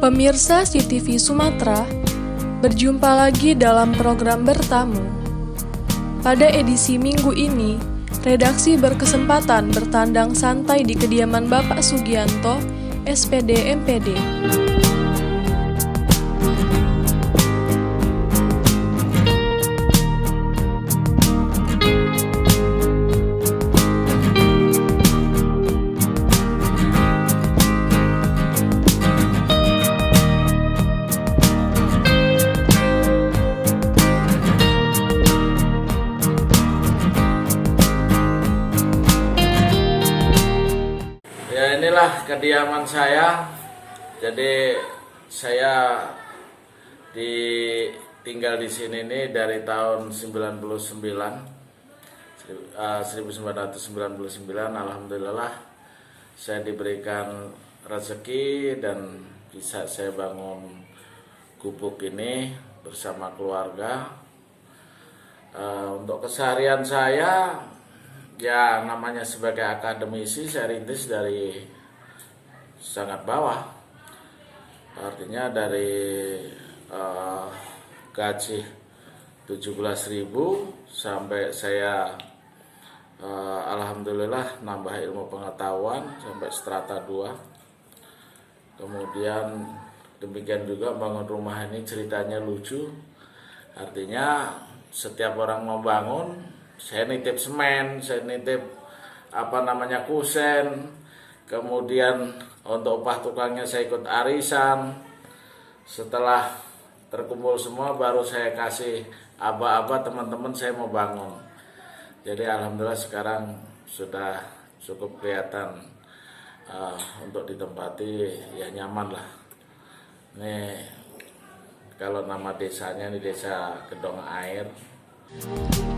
Pemirsa CTV Sumatera, berjumpa lagi dalam program Bertamu. Pada edisi minggu ini, redaksi berkesempatan bertandang santai di kediaman Bapak Sugianto, SPD MPD. Inilah kediaman saya. Jadi saya tinggal di sini nih dari tahun 1999. Alhamdulillah saya diberikan rezeki dan bisa saya bangun gubuk ini bersama keluarga. Untuk keseharian saya, ya namanya sebagai akademisi, saya rintis dari sangat bawah. Artinya dari gaji 17.000 sampai saya alhamdulillah nambah ilmu pengetahuan sampai strata 2. Kemudian demikian juga bangun rumah ini ceritanya lucu. Artinya setiap orang mau bangun, saya nitip semen, saya nitip kusen, kemudian untuk upah tukangnya saya ikut arisan. Setelah terkumpul semua baru saya kasih aba-aba teman-teman saya mau bangun. Jadi alhamdulillah sekarang sudah cukup kelihatan untuk ditempati, ya nyaman lah. Nih kalau nama desanya ini Desa Gedong Air.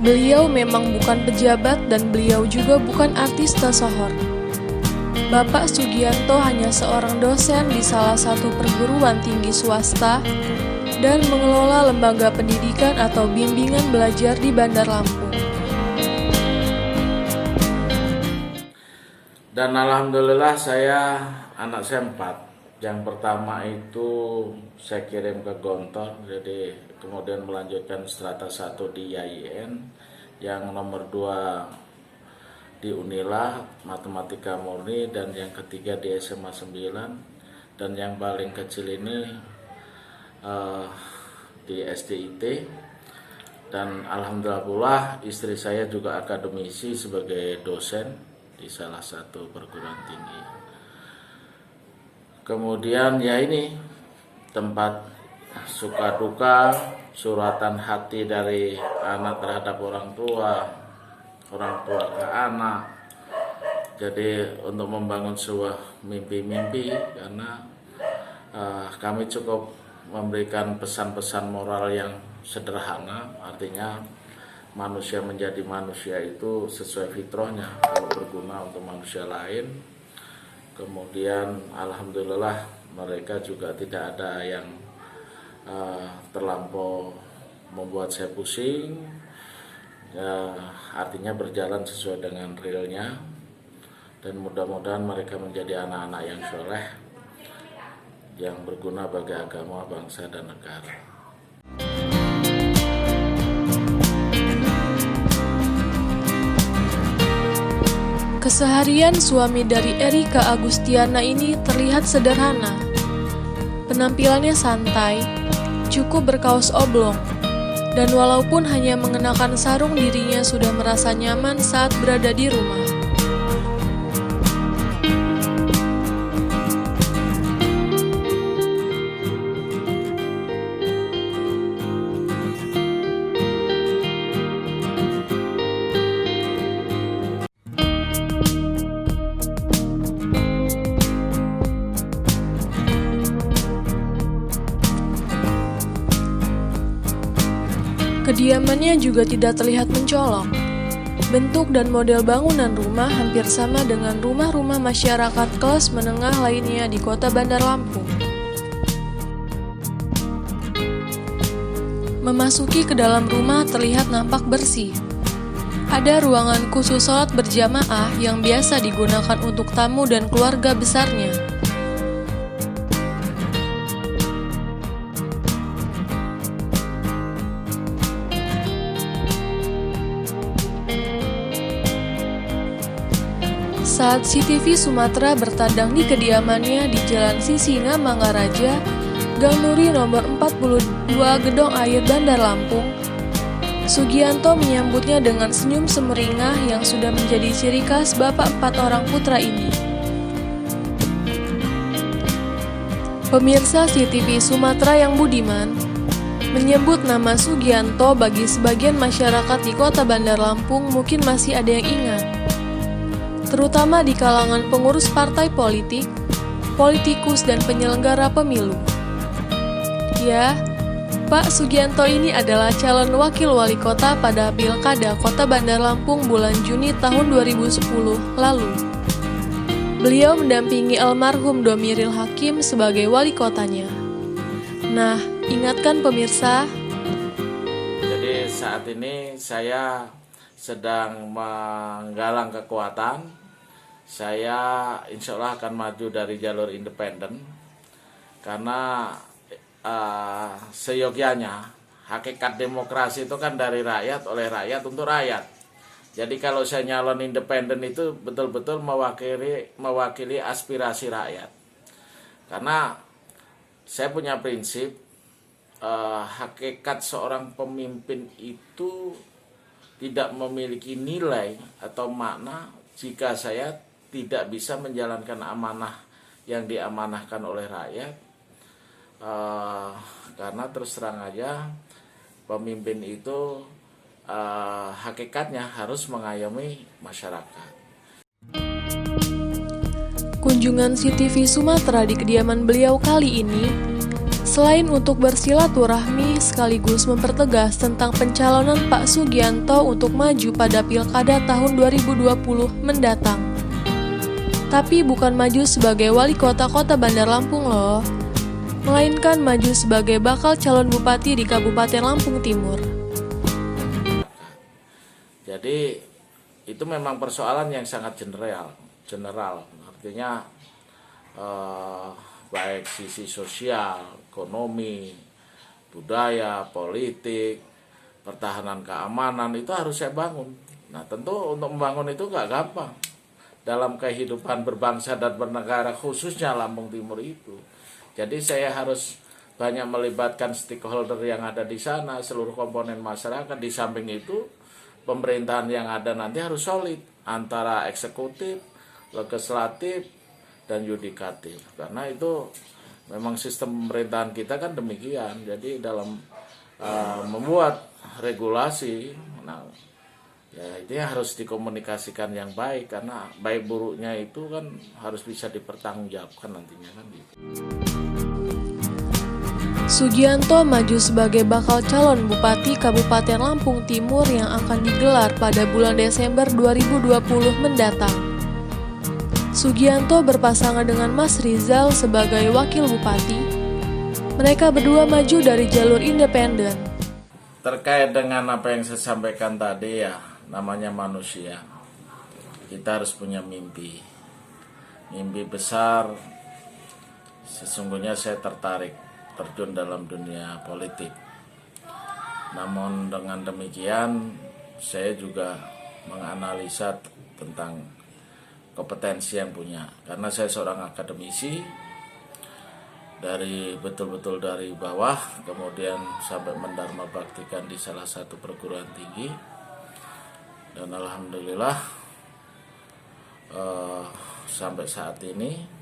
Beliau memang bukan pejabat dan beliau juga bukan artis tersohor. Bapak Sugianto hanya seorang dosen di salah satu perguruan tinggi swasta dan mengelola lembaga pendidikan atau bimbingan belajar di Bandar Lampung. Dan alhamdulillah anak saya 4. Yang pertama itu saya kirim ke Gontor, jadi kemudian melanjutkan strata 1 di IAIN, yang nomor 2 di Unila Matematika Murni, dan yang ketiga di SMA 9, dan yang paling kecil ini di SDIT. Dan alhamdulillah istri saya juga akademisi sebagai dosen di salah satu perguruan tinggi. Kemudian ya ini tempat suka duka, suratan hati dari anak terhadap orang tua ke anak. Jadi untuk membangun sebuah mimpi-mimpi, karena kami cukup memberikan pesan-pesan moral yang sederhana. Artinya manusia menjadi manusia itu sesuai fitrahnya, kalau berguna untuk manusia lain. Kemudian alhamdulillah mereka juga tidak ada yang terlampau membuat saya pusing. Ya, artinya berjalan sesuai dengan realnya, dan mudah-mudahan mereka menjadi anak-anak yang soleh, yang berguna bagi agama, bangsa, dan negara. Keseharian suami dari Erika Agustiana ini terlihat sederhana. Penampilannya santai, cukup berkaos oblong, dan walaupun hanya mengenakan sarung, dirinya sudah merasa nyaman saat berada di rumah. Kediamannya juga tidak terlihat mencolok. Bentuk dan model bangunan rumah hampir sama dengan rumah-rumah masyarakat kelas menengah lainnya di kota Bandar Lampung. Memasuki ke dalam rumah terlihat nampak bersih. Ada ruangan khusus sholat berjamaah yang biasa digunakan untuk tamu dan keluarga besarnya. Saat CTV Sumatera bertandang di kediamannya di Jalan Sisinga, Mangaraja, Gang Nuri nomor 42 Gedong Air, Bandar Lampung, Sugianto menyambutnya dengan senyum semeringah yang sudah menjadi ciri khas bapak 4 orang putra ini. Pemirsa CTV Sumatera yang budiman, menyebut nama Sugianto bagi sebagian masyarakat di kota Bandar Lampung mungkin masih ada yang ingat, terutama di kalangan pengurus partai politik, politikus, dan penyelenggara pemilu. Ya, Pak Sugianto ini adalah calon wakil wali kota pada Pilkada Kota Bandar Lampung bulan Juni tahun 2010 lalu. Beliau mendampingi almarhum Domiril Hakim sebagai wali kotanya. Nah, ingatkan pemirsa. Jadi saat ini saya sedang menggalang kekuatan. Saya insya Allah akan maju dari jalur independen. Karena seyogianya hakikat demokrasi itu kan dari rakyat, oleh rakyat, untuk rakyat. Jadi kalau saya nyalon independen itu betul-betul mewakili aspirasi rakyat. Karena saya punya prinsip, hakikat seorang pemimpin itu tidak memiliki nilai atau makna jika saya tidak bisa menjalankan amanah yang diamanahkan oleh rakyat. Karena terus terang aja, pemimpin itu hakikatnya harus mengayomi masyarakat. Kunjungan CTV Sumatera di kediaman beliau kali ini, selain untuk bersilaturahmi sekaligus mempertegas tentang pencalonan Pak Sugianto untuk maju pada Pilkada tahun 2020 mendatang. Tapi bukan maju sebagai wali kota Kota Bandar Lampung loh, melainkan maju sebagai bakal calon bupati di Kabupaten Lampung Timur. Jadi itu memang persoalan yang sangat general. Artinya baik sisi sosial, ekonomi, budaya, politik, pertahanan keamanan itu harus saya bangun. Nah tentu untuk membangun itu nggak gampang dalam kehidupan berbangsa dan bernegara, khususnya Lampung Timur itu. Jadi saya harus banyak melibatkan stakeholder yang ada di sana, seluruh komponen masyarakat. Di samping itu pemerintahan yang ada nanti harus solid antara eksekutif, legislatif, dan yudikatif. Karena itu memang sistem pemerintahan kita kan demikian. Jadi dalam membuat regulasi, nah ya itu harus dikomunikasikan yang baik, karena baik buruknya itu kan harus bisa dipertanggungjawabkan nantinya kan gitu. Sugianto maju sebagai bakal calon Bupati Kabupaten Lampung Timur yang akan digelar pada bulan Desember 2020 mendatang. Sugianto berpasangan dengan Mas Rizal sebagai Wakil Bupati. Mereka berdua maju dari jalur independen. Terkait dengan apa yang saya sampaikan tadi, ya namanya manusia, kita harus punya mimpi besar. Sesungguhnya saya terjun dalam dunia politik. Namun dengan demikian saya juga menganalisa tentang kompetensi yang punya, karena saya seorang akademisi dari betul-betul dari bawah, kemudian sampai mendharma baktikan di salah satu perguruan tinggi, dan alhamdulillah sampai saat ini.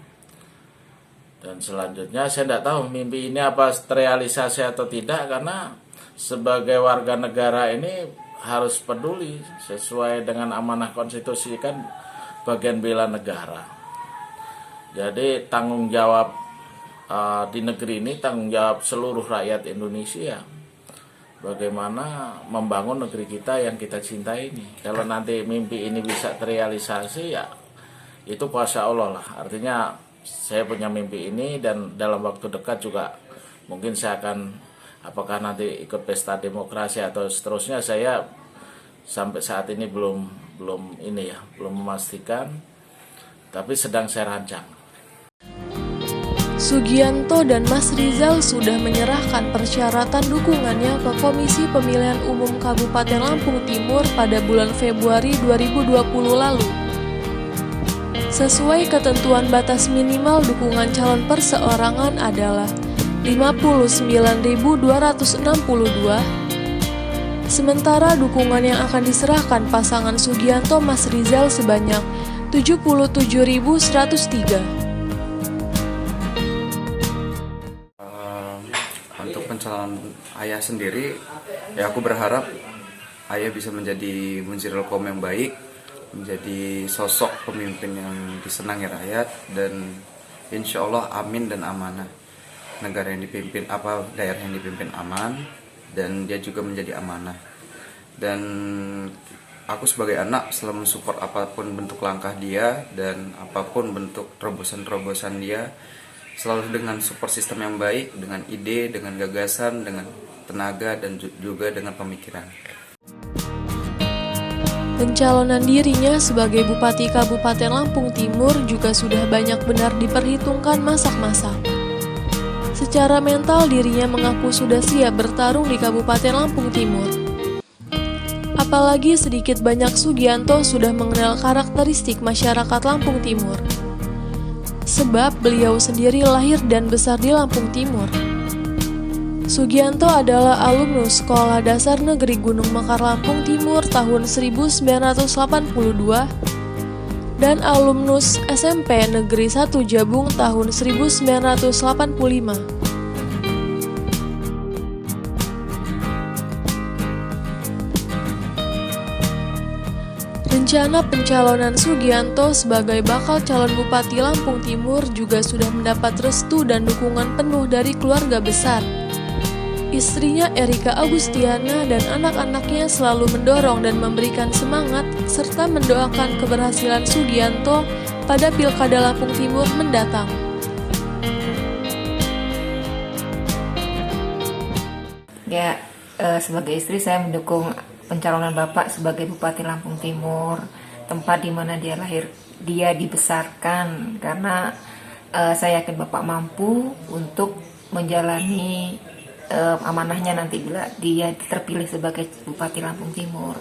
Dan selanjutnya saya tidak tahu mimpi ini apa terrealisasi atau tidak, karena sebagai warga negara ini harus peduli sesuai dengan amanah konstitusi, kan bagian bela negara. Jadi tanggung jawab di negeri ini, tanggung jawab seluruh rakyat Indonesia, bagaimana membangun negeri kita yang kita cintai ini. Kalau nanti mimpi ini bisa terrealisasi, ya itu kuasa Allah lah. Artinya saya punya mimpi ini, dan dalam waktu dekat juga mungkin saya akan, apakah nanti ikut pesta demokrasi atau seterusnya, saya sampai saat ini belum memastikan, tapi sedang saya rancang. Sugianto dan Mas Rizal sudah menyerahkan persyaratan dukungannya ke Komisi Pemilihan Umum Kabupaten Lampung Timur pada bulan Februari 2020 lalu. Sesuai ketentuan batas minimal dukungan calon perseorangan adalah 59.262, sementara dukungan yang akan diserahkan pasangan Sugianto Mas Rizal sebanyak 77.103. Untuk pencalonan ayah sendiri, ya aku berharap ayah bisa menjadi munzirul qaum yang baik, menjadi sosok pemimpin yang disenangi rakyat, dan insya Allah amin dan amanah. Negara yang dipimpin, daerah yang dipimpin aman, dan dia juga menjadi amanah. Dan aku sebagai anak selalu mensupport apapun bentuk langkah dia dan apapun bentuk terobosan-terobosan dia, selalu dengan support sistem yang baik, dengan ide, dengan gagasan, dengan tenaga, dan juga dengan pemikiran. Pencalonan dirinya sebagai Bupati Kabupaten Lampung Timur juga sudah banyak benar diperhitungkan masak-masak. Secara mental dirinya mengaku sudah siap bertarung di Kabupaten Lampung Timur. Apalagi sedikit banyak Sugianto sudah mengenal karakteristik masyarakat Lampung Timur. Sebab beliau sendiri lahir dan besar di Lampung Timur. Sugianto adalah alumnus Sekolah Dasar Negeri Gunung Mekar Lampung Timur tahun 1982 dan alumnus SMP Negeri 1 Jabung tahun 1985. Rencana pencalonan Sugianto sebagai bakal calon Bupati Lampung Timur juga sudah mendapat restu dan dukungan penuh dari keluarga besar. Istrinya Erika Agustiana dan anak-anaknya selalu mendorong dan memberikan semangat serta mendoakan keberhasilan Sugianto pada Pilkada Lampung Timur mendatang. Ya, sebagai istri saya mendukung pencalonan Bapak sebagai Bupati Lampung Timur, tempat di mana dia dibesarkan, karena saya yakin Bapak mampu untuk menjalani amanahnya nanti bila dia terpilih sebagai Bupati Lampung Timur.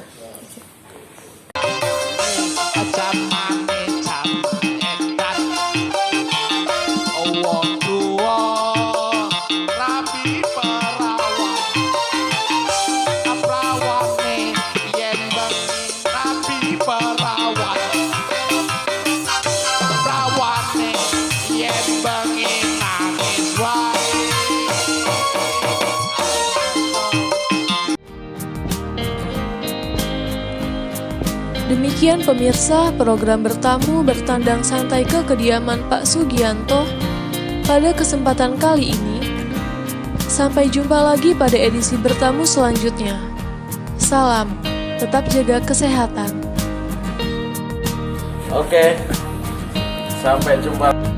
Demikian pemirsa, program bertamu bertandang santai ke kediaman Pak Sugianto pada kesempatan kali ini. Sampai jumpa lagi pada edisi bertamu selanjutnya. Salam, tetap jaga kesehatan. Oke, sampai jumpa.